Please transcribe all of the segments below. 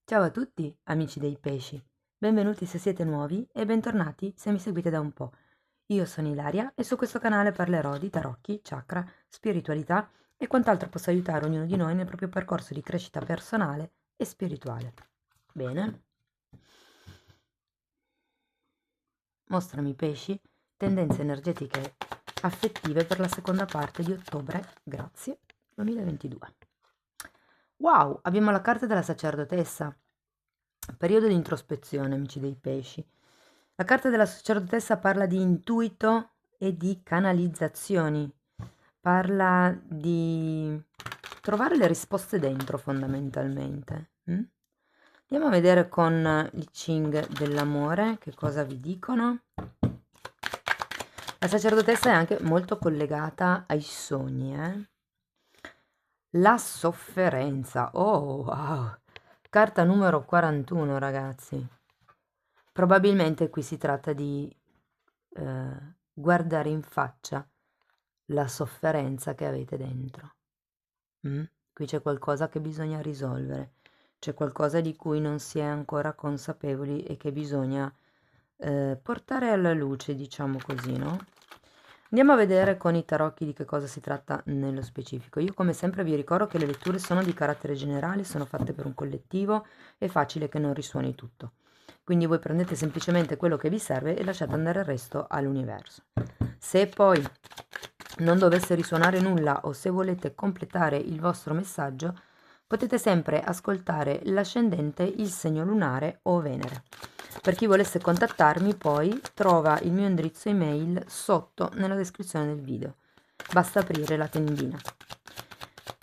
Ciao a tutti, amici dei pesci. Benvenuti se siete nuovi e bentornati se mi seguite da un po'. Io sono Ilaria e su questo canale parlerò di tarocchi, chakra, spiritualità e quant'altro possa aiutare ognuno di noi nel proprio percorso di crescita personale e spirituale. Bene. Mostrami pesci, tendenze energetiche affettive per la seconda parte di ottobre, grazie, 2022. Wow, abbiamo la carta della sacerdotessa. Periodo di introspezione, amici dei pesci. La carta della sacerdotessa parla di intuito e di canalizzazioni. Parla di trovare le risposte dentro, fondamentalmente. Andiamo a vedere con il Ching dell'amore che cosa vi dicono. La sacerdotessa è anche molto collegata ai sogni, eh? La sofferenza. Oh, wow. Carta numero 41, ragazzi. Probabilmente qui si tratta di guardare in faccia la sofferenza che avete dentro. Qui c'è qualcosa che bisogna risolvere, c'è qualcosa di cui non si è ancora consapevoli e che bisogna portare alla luce, diciamo così, no? Andiamo a vedere con i tarocchi di che cosa si tratta nello specifico. Io come sempre vi ricordo che le letture sono di carattere generale, sono fatte per un collettivo, è facile che non risuoni tutto. Quindi voi prendete semplicemente quello che vi serve e lasciate andare il resto all'universo. Se poi non dovesse risuonare nulla o se volete completare il vostro messaggio, potete sempre ascoltare l'ascendente, il segno lunare o Venere. Per chi volesse contattarmi poi trova il mio indirizzo email sotto nella descrizione del video. Basta aprire la tendina.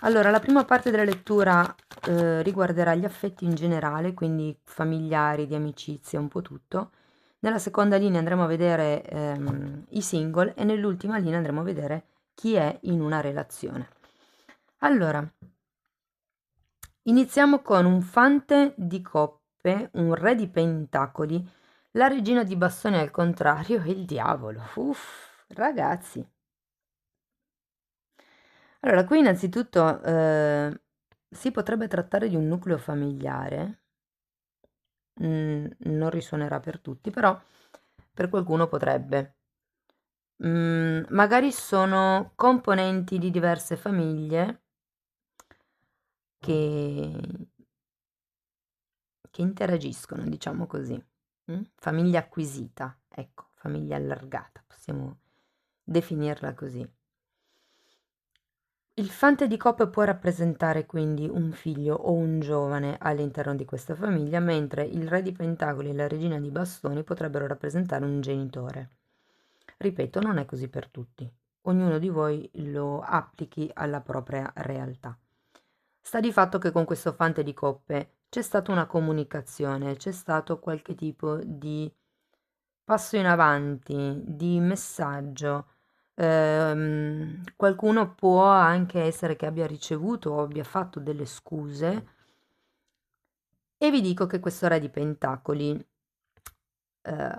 Allora, la prima parte della lettura riguarderà gli affetti in generale, quindi familiari, di amicizia, un po' tutto. Nella seconda linea andremo a vedere i single e nell'ultima linea andremo a vedere chi è in una relazione. Allora, iniziamo con un fante di coppe, un re di pentacoli, la regina di bastoni al contrario e il diavolo. Uff, ragazzi. Allora, qui innanzitutto si potrebbe trattare di un nucleo familiare, non risuonerà per tutti, però per qualcuno potrebbe. Magari sono componenti di diverse famiglie che, che interagiscono, diciamo così. Famiglia acquisita, ecco, famiglia allargata, possiamo definirla così. Il fante di coppe può rappresentare quindi un figlio o un giovane all'interno di questa famiglia, mentre il re di pentacoli e la regina di bastoni potrebbero rappresentare un genitore. Ripeto, non è così per tutti. Ognuno di voi lo applichi alla propria realtà. Sta di fatto che con questo fante di coppe c'è stata una comunicazione, c'è stato qualche tipo di passo in avanti, di messaggio. Qualcuno può anche essere che abbia ricevuto o abbia fatto delle scuse e vi dico che questo re di pentacoli eh,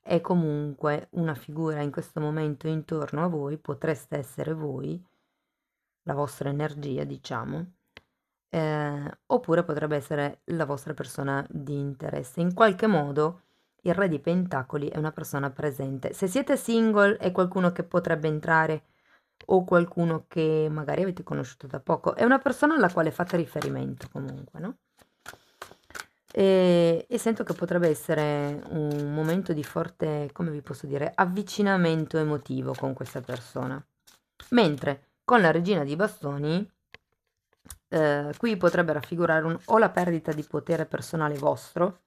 è comunque una figura in questo momento intorno a voi, potreste essere voi, la vostra energia, diciamo, oppure potrebbe essere la vostra persona di interesse. In qualche modo il re di pentacoli è una persona presente. Se siete single è qualcuno che potrebbe entrare o qualcuno che magari avete conosciuto da poco, è una persona alla quale fate riferimento comunque, no? E sento che potrebbe essere un momento di forte, come vi posso dire, avvicinamento emotivo con questa persona. Mentre con la regina di bastoni, qui potrebbe raffigurare o la perdita di potere personale vostro,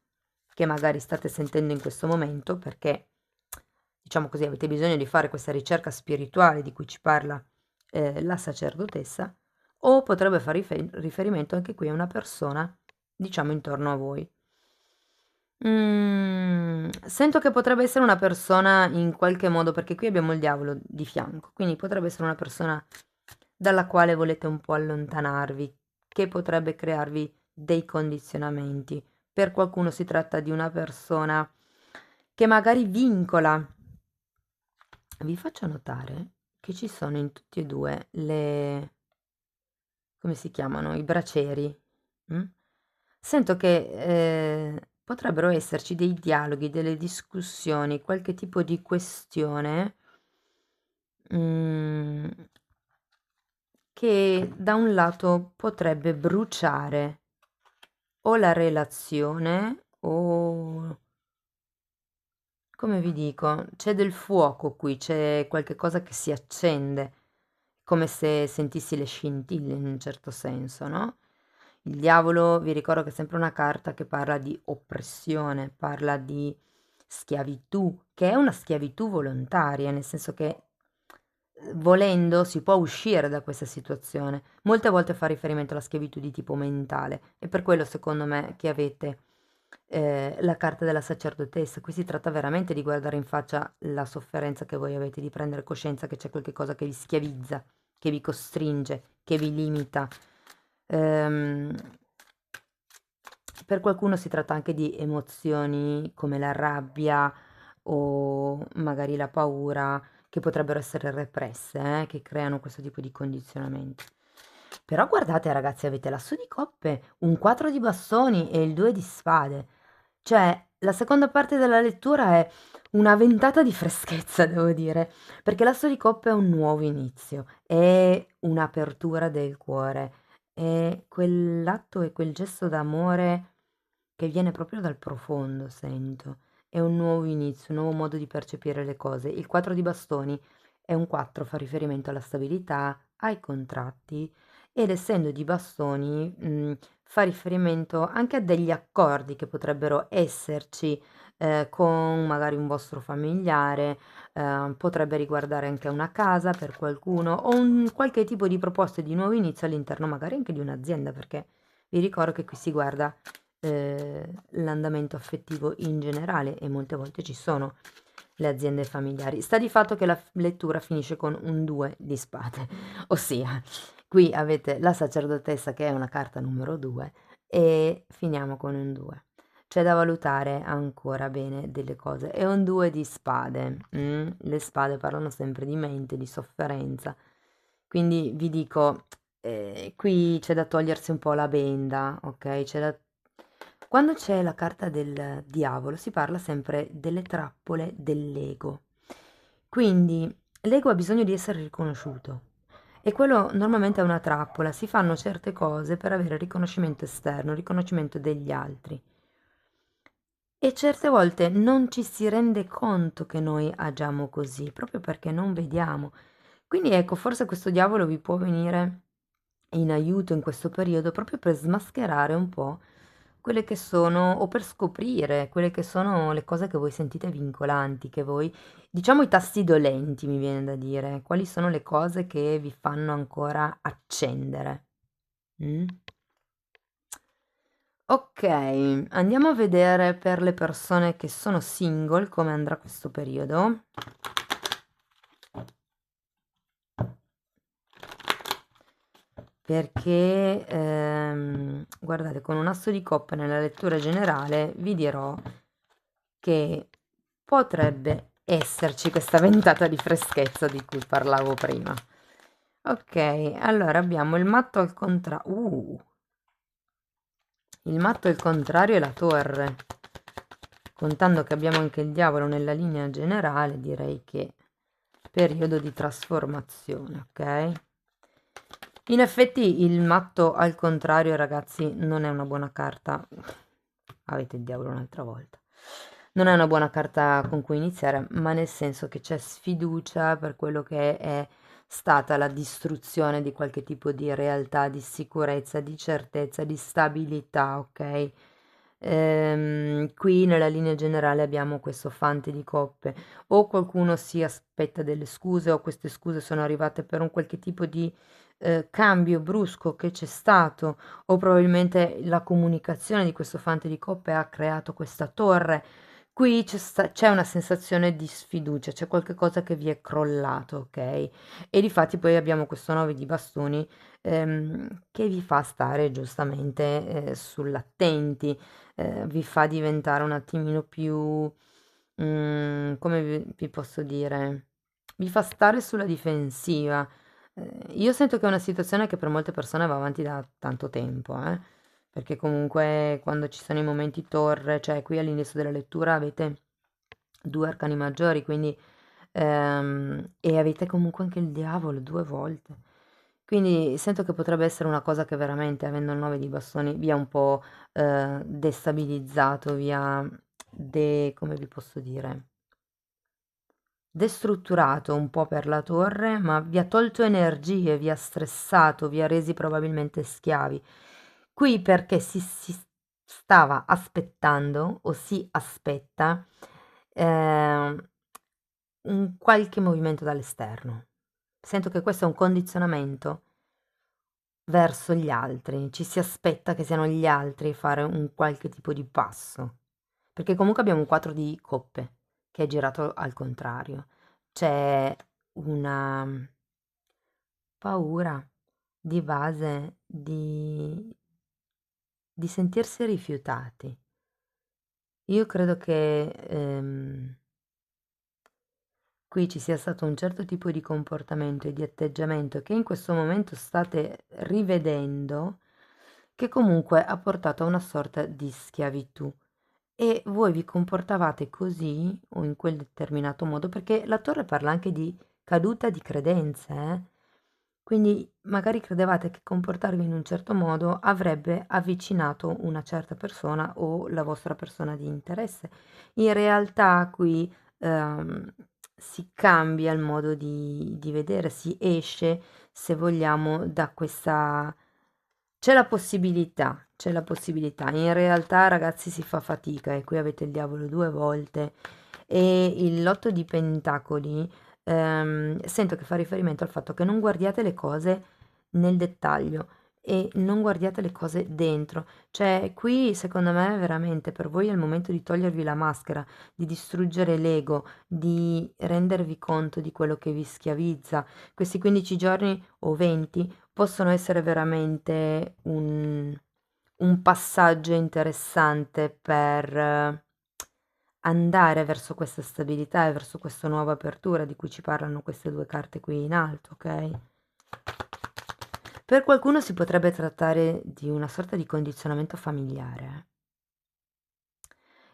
che magari state sentendo in questo momento, perché, diciamo così, avete bisogno di fare questa ricerca spirituale di cui ci parla la sacerdotessa, o potrebbe fare riferimento anche qui a una persona, diciamo, intorno a voi. Sento che potrebbe essere una persona in qualche modo, perché qui abbiamo il diavolo di fianco, quindi potrebbe essere una persona dalla quale volete un po' allontanarvi, che potrebbe crearvi dei condizionamenti. Per qualcuno si tratta di una persona che magari vincola. Vi faccio notare che ci sono in tutti e due le, come si chiamano? I braceri. mm? Sento che potrebbero esserci dei dialoghi, delle discussioni, qualche tipo di questione mm, che da un lato potrebbe bruciare o la relazione o, come vi dico, c'è del fuoco qui, c'è qualche cosa che si accende, come se sentissi le scintille in un certo senso, no? Il diavolo, vi ricordo che è sempre una carta che parla di oppressione, parla di schiavitù, che è una schiavitù volontaria, nel senso che volendo si può uscire da questa situazione. Molte volte fa riferimento alla schiavitù di tipo mentale e per quello secondo me che avete la carta della sacerdotessa. Qui si tratta veramente di guardare in faccia la sofferenza che voi avete, di prendere coscienza che c'è qualche cosa che vi schiavizza, che vi costringe, che vi limita. Ehm, per qualcuno si tratta anche di emozioni come la rabbia o magari la paura che potrebbero essere represse, che creano questo tipo di condizionamento. Però guardate ragazzi, avete l'asso di coppe, un 4 di bastoni e il 2 di spade. Cioè, la seconda parte della lettura è una ventata di freschezza, devo dire, perché l'asso di coppe è un nuovo inizio, è un'apertura del cuore, è quell'atto e quel gesto d'amore che viene proprio dal profondo, sento. È un nuovo inizio, un nuovo modo di percepire le cose. Il 4 di bastoni è un 4, fa riferimento alla stabilità, ai contratti ed essendo di bastoni, fa riferimento anche a degli accordi che potrebbero esserci, con magari un vostro familiare, potrebbe riguardare anche una casa per qualcuno o un qualche tipo di proposte di nuovo inizio all'interno magari anche di un'azienda, perché vi ricordo che qui si guarda l'andamento affettivo in generale e molte volte ci sono le aziende familiari. Sta di fatto che la lettura finisce con un 2 di spade, ossia qui avete la sacerdotessa che è una carta numero 2 e finiamo con un 2. C'è da valutare ancora bene delle cose. È un 2 di spade. Le spade parlano sempre di mente, di sofferenza. Quindi vi dico, qui c'è da togliersi un po' la benda, ok? Quando c'è la carta del diavolo si parla sempre delle trappole dell'ego. Quindi l'ego ha bisogno di essere riconosciuto e quello normalmente è una trappola, si fanno certe cose per avere riconoscimento esterno, riconoscimento degli altri. E certe volte non ci si rende conto che noi agiamo così, proprio perché non vediamo. Quindi ecco, forse questo diavolo vi può venire in aiuto in questo periodo proprio per smascherare un po' quelle che sono, o per scoprire quelle che sono le cose che voi sentite vincolanti, che voi, diciamo i tasti dolenti, mi viene da dire, quali sono le cose che vi fanno ancora accendere. Mm? Ok, andiamo a vedere per le persone che sono single come andrà questo periodo. Perché guardate, con un asso di coppa nella lettura generale vi dirò che potrebbe esserci questa ventata di freschezza di cui parlavo prima. Ok, allora abbiamo il matto al contrario. Il matto al contrario è la torre. Contando che abbiamo anche il diavolo nella linea generale, direi che periodo di trasformazione, ok? In effetti il matto al contrario, ragazzi, non è una buona carta. Avete il diavolo un'altra volta. Non è una buona carta con cui iniziare, ma nel senso che c'è sfiducia per quello che è stata la distruzione di qualche tipo di realtà, di sicurezza, di certezza, di stabilità, ok? Qui nella linea generale abbiamo questo fante di coppe, o qualcuno si aspetta delle scuse o queste scuse sono arrivate per un qualche tipo di cambio brusco che c'è stato o probabilmente la comunicazione di questo fante di coppe ha creato questa torre. Qui c'è una sensazione di sfiducia, c'è qualche cosa che vi è crollato, ok? E difatti poi abbiamo questo 9 di bastoni che vi fa stare giustamente sull'attenti, vi fa diventare un attimino più, come vi posso dire, vi fa stare sulla difensiva. Io sento che è una situazione che per molte persone va avanti da tanto tempo, perché comunque quando ci sono i momenti torre, cioè qui all'inizio della lettura avete due arcani maggiori, quindi e avete comunque anche il diavolo due volte. Quindi sento che potrebbe essere una cosa che veramente, avendo il 9 di bastoni, vi ha un po' destabilizzato, come vi posso dire, destrutturato un po' per la torre, ma vi ha tolto energie, vi ha stressato, vi ha resi probabilmente schiavi. Qui perché si stava aspettando o si aspetta ehm, un qualche movimento dall'esterno. Sento che questo è un condizionamento verso gli altri, ci si aspetta che siano gli altri a fare un qualche tipo di passo, perché comunque abbiamo un 4 di coppe che è girato al contrario. C'è una paura di base di sentirsi rifiutati. Io credo che qui ci sia stato un certo tipo di comportamento e di atteggiamento che in questo momento state rivedendo, che comunque ha portato a una sorta di schiavitù. E voi vi comportavate così o in quel determinato modo, perché la torre parla anche di caduta di credenze, eh? Quindi magari credevate che comportarvi in un certo modo avrebbe avvicinato una certa persona o la vostra persona di interesse. In realtà qui si cambia il modo di vedere, si esce, se vogliamo, da questa... c'è la possibilità. In realtà, ragazzi, si fa fatica e qui avete il diavolo due volte e il lotto di pentacoli. Sento che fa riferimento al fatto che non guardiate le cose nel dettaglio e non guardiate le cose dentro. Cioè, qui secondo me veramente per voi è il momento di togliervi la maschera, di distruggere l'ego, di rendervi conto di quello che vi schiavizza. Questi 15 giorni o 20 possono essere veramente un passaggio interessante per andare verso questa stabilità e verso questa nuova apertura di cui ci parlano queste due carte qui in alto, ok? Per qualcuno si potrebbe trattare di una sorta di condizionamento familiare.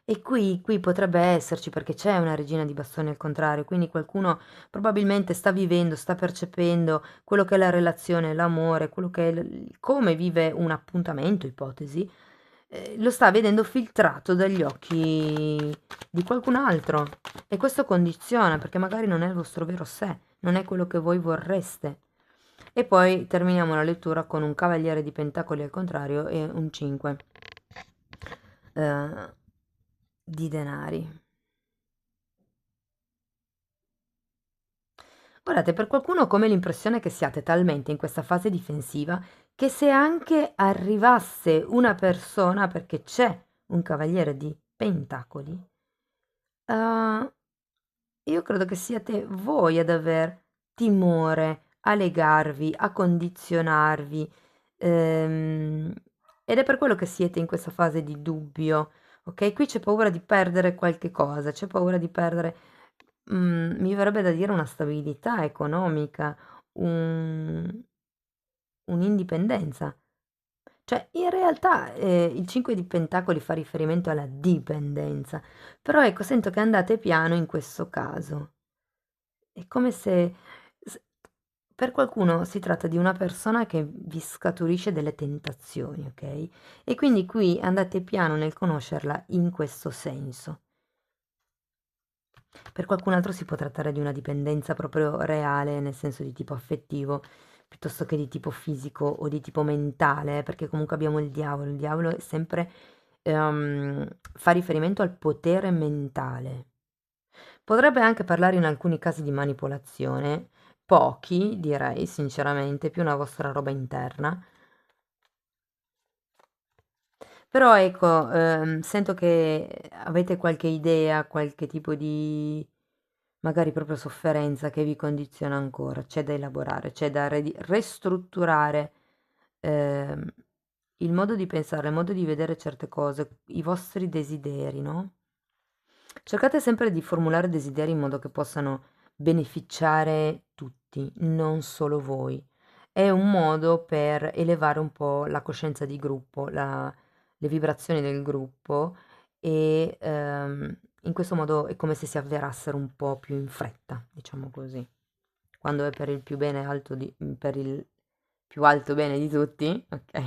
E qui potrebbe esserci perché c'è una regina di bastoni al contrario, quindi qualcuno probabilmente sta vivendo, sta percependo quello che è la relazione, l'amore, quello che è come vive un appuntamento, ipotesi, lo sta vedendo filtrato dagli occhi di qualcun altro e questo condiziona perché magari non è il vostro vero sé, non è quello che voi vorreste. E poi terminiamo la lettura con un cavaliere di pentacoli al contrario e un 5 eh, di denari. Guardate, per qualcuno ho come l'impressione che siate talmente in questa fase difensiva che se anche arrivasse una persona, perché c'è un cavaliere di pentacoli, eh, io credo che siate voi ad aver timore a legarvi, a condizionarvi, ehm, ed è per quello che siete in questa fase di dubbio, ok? Qui c'è paura di perdere qualche cosa, c'è paura di perdere, mi verrebbe da dire una stabilità economica, un- un'indipendenza. Cioè, in realtà il 5 di Pentacoli fa riferimento alla dipendenza, però ecco, sento che andate piano in questo caso. È come se s per qualcuno si tratta di una persona che vi scaturisce delle tentazioni, okay, e quindi qui andate piano nel conoscerla in questo senso. Per qualcun altro si può trattare di una dipendenza proprio reale, nel senso di tipo affettivo, piuttosto che di tipo fisico o di tipo mentale, perché comunque abbiamo il diavolo. Il diavolo è sempre, fa riferimento al potere mentale. Potrebbe anche parlare in alcuni casi di manipolazione, pochi direi sinceramente, più una vostra roba interna. Però ecco, sento che avete qualche idea, qualche tipo di magari proprio sofferenza che vi condiziona ancora, c'è da elaborare, c'è da ristrutturare ehm, il modo di pensare, il modo di vedere certe cose, i vostri desideri, no? Cercate sempre di formulare desideri in modo che possano beneficiare tutti, non solo voi. è un modo per elevare un po' la coscienza di gruppo, le vibrazioni del gruppo e in questo modo è come se si avverassero un po' più in fretta, diciamo così. Quando è per il più bene alto per il più alto bene di tutti, ok?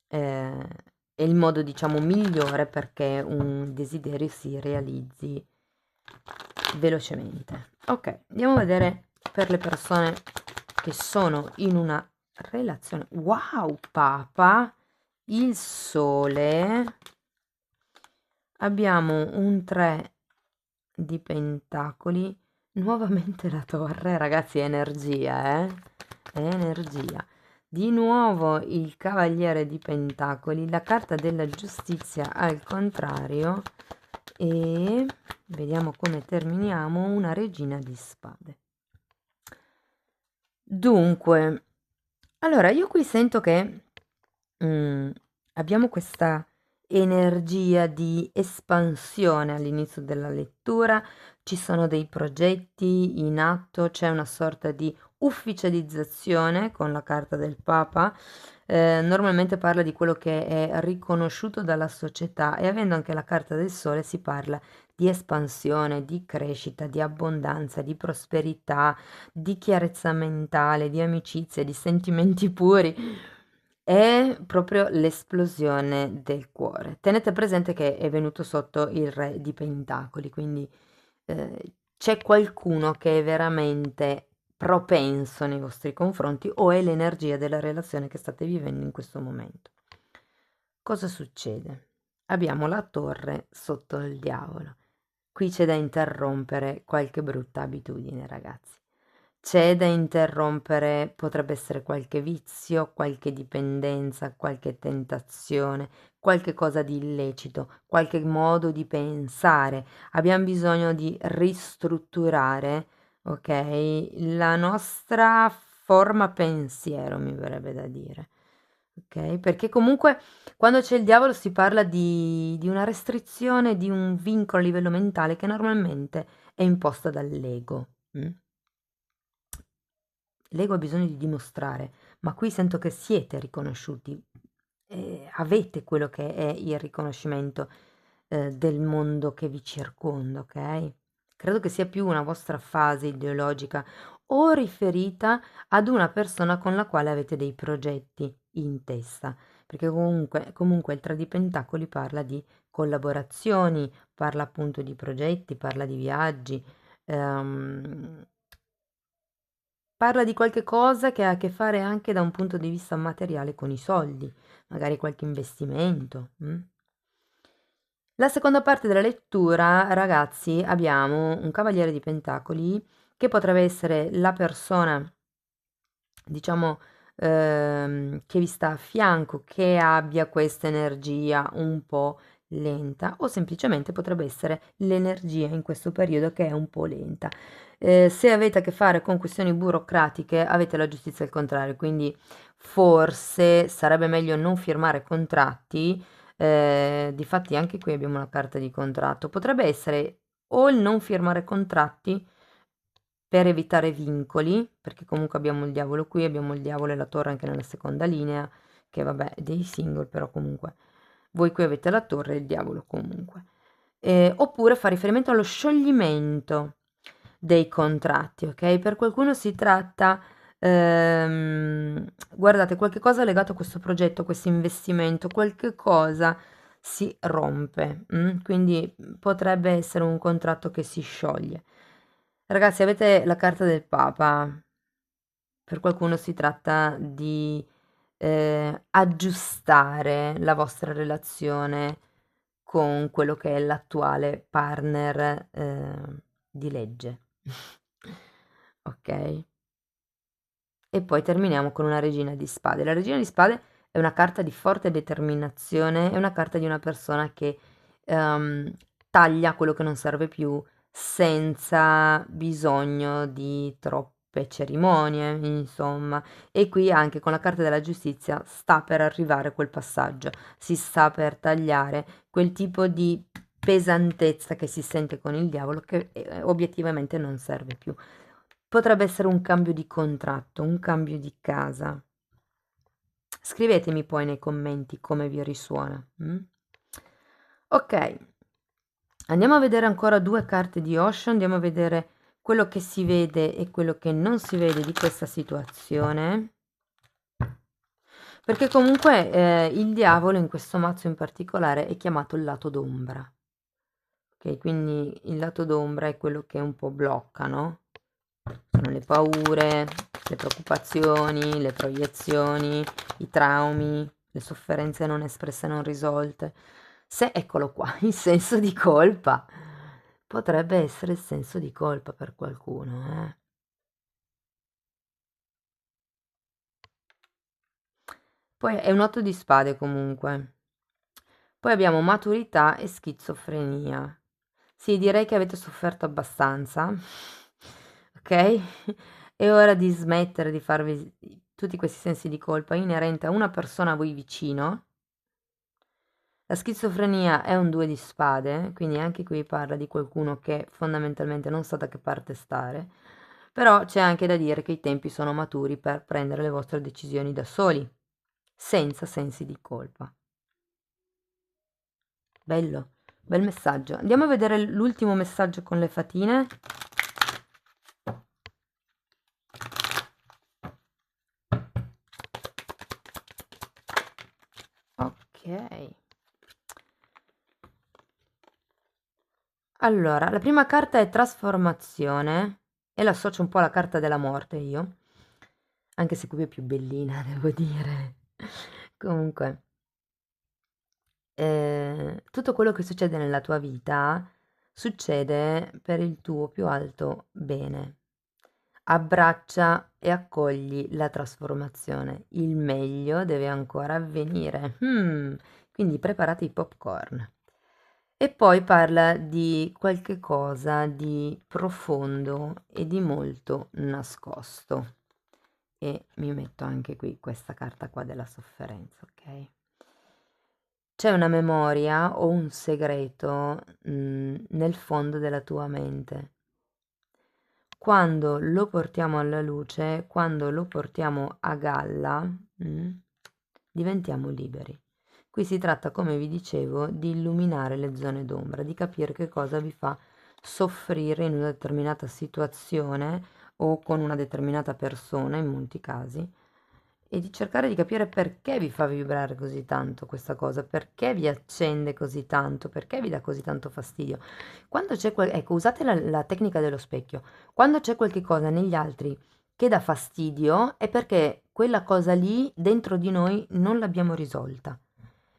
Eh, è il modo, diciamo, migliore perché un desiderio si realizzi velocemente. Ok, andiamo a vedere per le persone che sono in una relazione. Wow, Papa, il Sole, abbiamo un 3 di pentacoli, nuovamente la torre, ragazzi, è energia, è energia. Di nuovo il cavaliere di pentacoli, la carta della giustizia al contrario e vediamo come terminiamo, una regina di spade. Dunque, allora io qui sento che abbiamo questa energia di espansione all'inizio della lettura, ci sono dei progetti in atto, c'è una sorta di ufficializzazione con la carta del Papa. Normalmente parla di quello che è riconosciuto dalla società e avendo anche la carta del Sole si parla di espansione, di crescita, di abbondanza, di prosperità, di chiarezza mentale, di amicizia, di sentimenti puri. È proprio l'esplosione del cuore. Tenete presente che è venuto sotto il re di pentacoli, quindi c'è qualcuno che è veramente propenso nei vostri confronti o è l'energia della relazione che state vivendo in questo momento. Cosa succede? Abbiamo la torre sotto il diavolo. Qui c'è da interrompere qualche brutta abitudine, ragazzi. C'è da interrompere, potrebbe essere qualche vizio, qualche dipendenza, qualche tentazione, qualche cosa di illecito, qualche modo di pensare. Abbiamo bisogno di ristrutturare, ok? La nostra forma pensiero, mi verrebbe da dire. Ok? Perché comunque quando c'è il diavolo si parla di una restrizione, di un vincolo a livello mentale che normalmente è imposta dall'ego. L'ego ha bisogno di dimostrare, ma qui sento che siete riconosciuti, avete quello che è il riconoscimento del mondo che vi circonda, ok? Credo che sia più una vostra fase ideologica o riferita ad una persona con la quale avete dei progetti in testa, perché comunque il 3 di Pentacoli parla di collaborazioni, parla appunto di progetti, parla di viaggi, ehm, parla di qualche cosa che ha a che fare anche da un punto di vista materiale con i soldi, magari qualche investimento. La seconda parte della lettura, ragazzi, abbiamo un cavaliere di pentacoli che potrebbe essere la persona, diciamo, che vi sta a fianco, che abbia questa energia un po' lenta o semplicemente potrebbe essere l'energia in questo periodo che è un po' lenta. Se avete a che fare con questioni burocratiche, avete la giustizia al contrario, quindi forse sarebbe meglio non firmare contratti. Difatti anche qui abbiamo una carta di contratto. Potrebbe essere o il non firmare contratti per evitare vincoli, perché comunque abbiamo il diavolo qui, abbiamo il diavolo e la torre anche nella seconda linea, che vabbè è dei single, però comunque voi qui avete la torre e il diavolo comunque. Oppure fa riferimento allo scioglimento dei contratti, ok? Per qualcuno si tratta, guardate, qualche cosa legato a questo progetto, a questo investimento, qualche cosa si rompe, quindi potrebbe essere un contratto che si scioglie. Ragazzi, avete la carta del Papa. Per qualcuno si tratta di aggiustare la vostra relazione con quello che è l'attuale partner di legge. Ok? E poi terminiamo con una regina di spade. La regina di spade è una carta di forte determinazione, è una carta di una persona che ehm, taglia quello che non serve più senza bisogno di troppe cerimonie, insomma. E qui anche con la carta della giustizia sta per arrivare quel passaggio, si sta per tagliare quel tipo di pesantezza che si sente con il diavolo che obiettivamente non serve più. potrebbe essere un cambio di contratto, un cambio di casa. Scrivetemi poi nei commenti come vi risuona. Ok, andiamo a vedere ancora 2 carte di Osho, andiamo a vedere quello che si vede e quello che non si vede di questa situazione. Perché comunque il diavolo in questo mazzo in particolare è chiamato il lato d'ombra. Ok, quindi il lato d'ombra è quello che un po' blocca, no? Sono le paure, le preoccupazioni, le proiezioni, i traumi, le sofferenze non espresse, non risolte. Se, eccolo qua, il senso di colpa. Potrebbe essere il senso di colpa per qualcuno, eh? Poi è un 8 di spade comunque. Poi abbiamo maturità e schizofrenia. Sì, direi che avete sofferto abbastanza, ok? È ora di smettere di farvi tutti questi sensi di colpa inerenti a una persona a voi vicino. La schizofrenia è un 2 di spade, quindi anche qui parla di qualcuno che fondamentalmente non sa da che parte stare, però c'è anche da dire che i tempi sono maturi per prendere le vostre decisioni da soli, senza sensi di colpa. Bello, bel messaggio. Andiamo a vedere l'ultimo messaggio con le fatine. Ok. Allora, la prima carta è trasformazione e l'associo un po' alla carta della morte io, anche se qui è più bellina, devo dire. Comunque, tutto quello che succede nella tua vita succede per il tuo più alto bene. Abbraccia e accogli la trasformazione. Il meglio deve ancora avvenire. Quindi preparate i popcorn. E poi parla di qualche cosa di profondo e di molto nascosto. E mi metto anche qui questa carta qua della sofferenza, ok? C'è una memoria o un segreto nel fondo della tua mente. Quando lo portiamo alla luce, quando lo portiamo a galla, diventiamo liberi. Qui si tratta, come vi dicevo, di illuminare le zone d'ombra, di capire che cosa vi fa soffrire in una determinata situazione o con una determinata persona, in molti casi, e di cercare di capire perché vi fa vibrare così tanto questa cosa, perché vi accende così tanto, perché vi dà così tanto fastidio. Quando c'è ecco, usate la tecnica dello specchio. Quando c'è qualche cosa negli altri che dà fastidio è perché quella cosa lì dentro di noi non l'abbiamo risolta.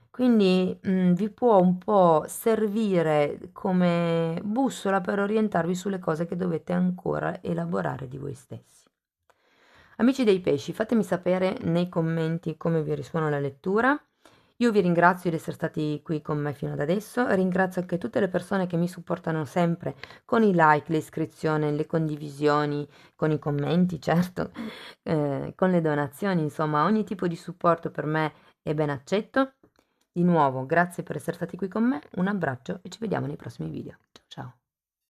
Quindi vi può un po' servire come bussola per orientarvi sulle cose che dovete ancora elaborare di voi stessi. Amici dei pesci, fatemi sapere nei commenti come vi risuona la lettura. Io vi ringrazio di essere stati qui con me fino ad adesso, ringrazio anche tutte le persone che mi supportano sempre con i like, le iscrizioni, le condivisioni, con i commenti, certo, con le donazioni, insomma, ogni tipo di supporto per me è ben accetto. Di nuovo, grazie per essere stati qui con me, un abbraccio e ci vediamo nei prossimi video. Ciao ciao!